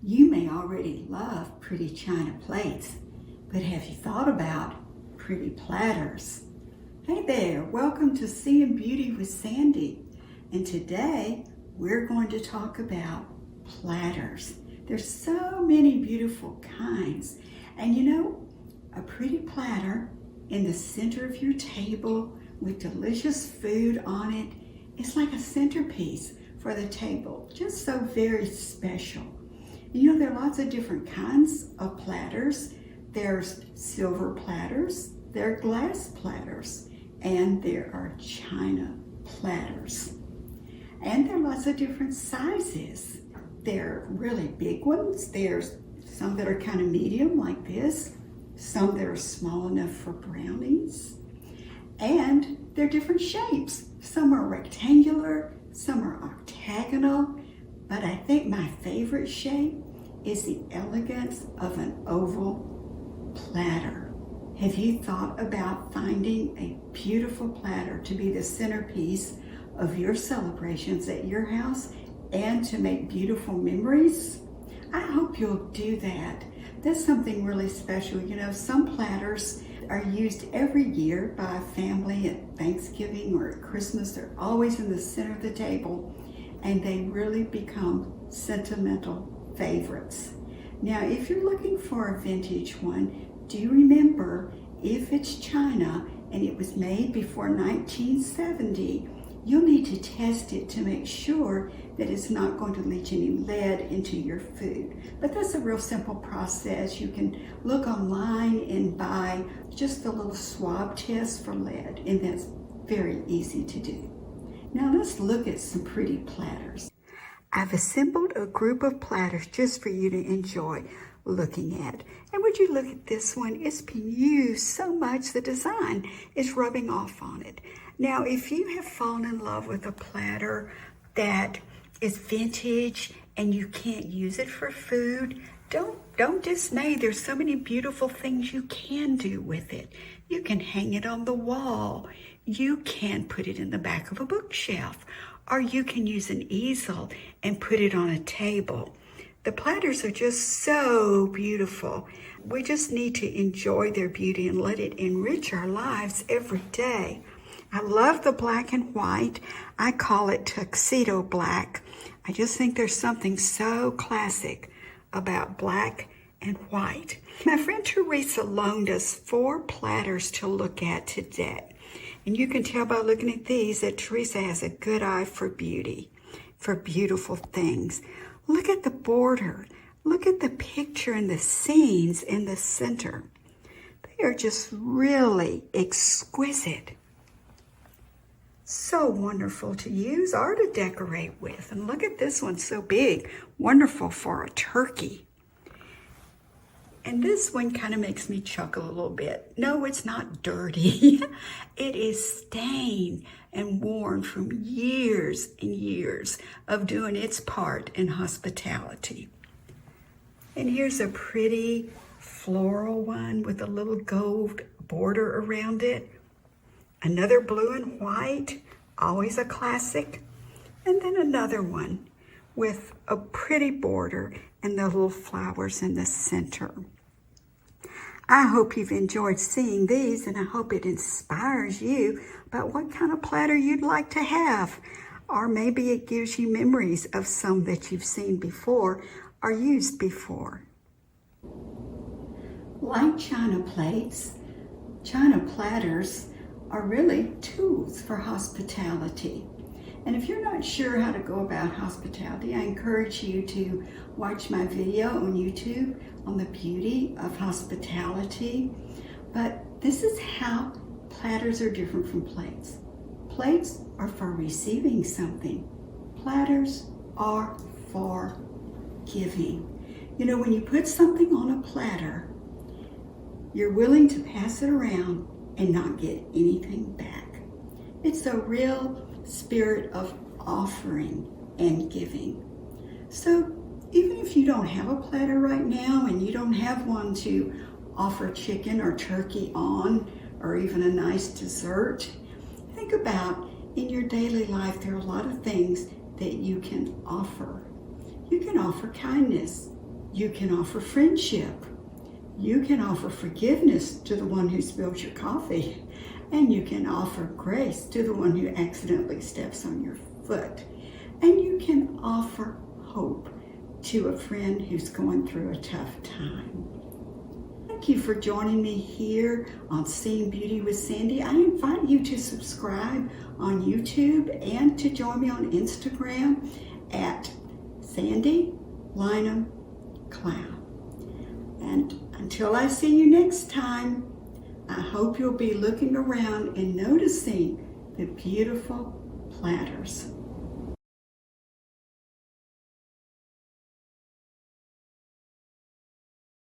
You may already love pretty china plates, but have you thought about pretty platters? Hey there, welcome to Seeing Beauty with Sandy. And today we're going to talk about platters. There's so many beautiful kinds. And you know, a pretty platter in the center of your table with delicious food on it is like a centerpiece for the table, just so very special. You know, there are lots of different kinds of platters. There's silver platters, there are glass platters, and there are china platters. And there are lots of different sizes. There are really big ones. There's some that are kind of medium like this, some that are small enough for brownies. And they're different shapes. Some are rectangular, some are octagonal, but I think my favorite shape is the elegance of an oval platter. Have you thought about finding a beautiful platter to be the centerpiece of your celebrations at your house and to make beautiful memories? I hope you'll do that. That's something really special. You know, some platters are used every year by a family at Thanksgiving or at Christmas. They're always in the center of the table, and they really become sentimental favorites. Now, if you're looking for a vintage one, do remember, if it's china and it was made before 1970, you'll need to test it to make sure that it's not going to leach any lead into your food. But that's a real simple process. You can look online and buy just a little swab test for lead, and that's very easy to do. Now let's look at some pretty platters. I've assembled a group of platters just for you to enjoy looking at. And would you look at this one? It's been used so much, the design is rubbing off on it. Now, if you have fallen in love with a platter that is vintage and you can't use it for food, don't dismay. There's so many beautiful things you can do with it. You can hang it on the wall. You can put it in the back of a bookshelf, or you can use an easel and put it on a table. The platters are just so beautiful. We just need to enjoy their beauty and let it enrich our lives every day. I love the black and white. I call it tuxedo black. I just think there's something so classic about black and white. My friend Teresa loaned us 4 platters to look at today. And you can tell by looking at these that Teresa has a good eye for beauty, for beautiful things. Look at the border. Look at the picture and the scenes in the center. They are just really exquisite. So wonderful to use or to decorate with. And look at this one, so big. Wonderful for a turkey. And this one kind of makes me chuckle a little bit. No, it's not dirty. It is stained and worn from years and years of doing its part in hospitality. And here's a pretty floral one with a little gold border around it. Another blue and white, always a classic. And then another one with a pretty border and the little flowers in the center. I hope you've enjoyed seeing these, and I hope it inspires you about what kind of platter you'd like to have. Or maybe it gives you memories of some that you've seen before or used before. Like china plates, china platters are really tools for hospitality. And if you're not sure how to go about hospitality, I encourage you to watch my video on YouTube on the beauty of hospitality. But this is how platters are different from plates. Plates are for receiving something. Platters are for giving. You know, when you put something on a platter, you're willing to pass it around and not get anything back. It's a real spirit of offering and giving. So even if you don't have a platter right now and you don't have one to offer chicken or turkey on, or even a nice dessert, think about in your daily life, there are a lot of things that you can offer. You can offer kindness. You can offer friendship. You can offer forgiveness to the one who spills your coffee. And you can offer grace to the one who accidentally steps on your foot. And you can offer hope to a friend who's going through a tough time. Thank you for joining me here on Seeing Beauty with Sandy. I invite you to subscribe on YouTube and to join me on Instagram at Sandy Lynham Clown. And until I see you next time, I hope you'll be looking around and noticing the beautiful platters.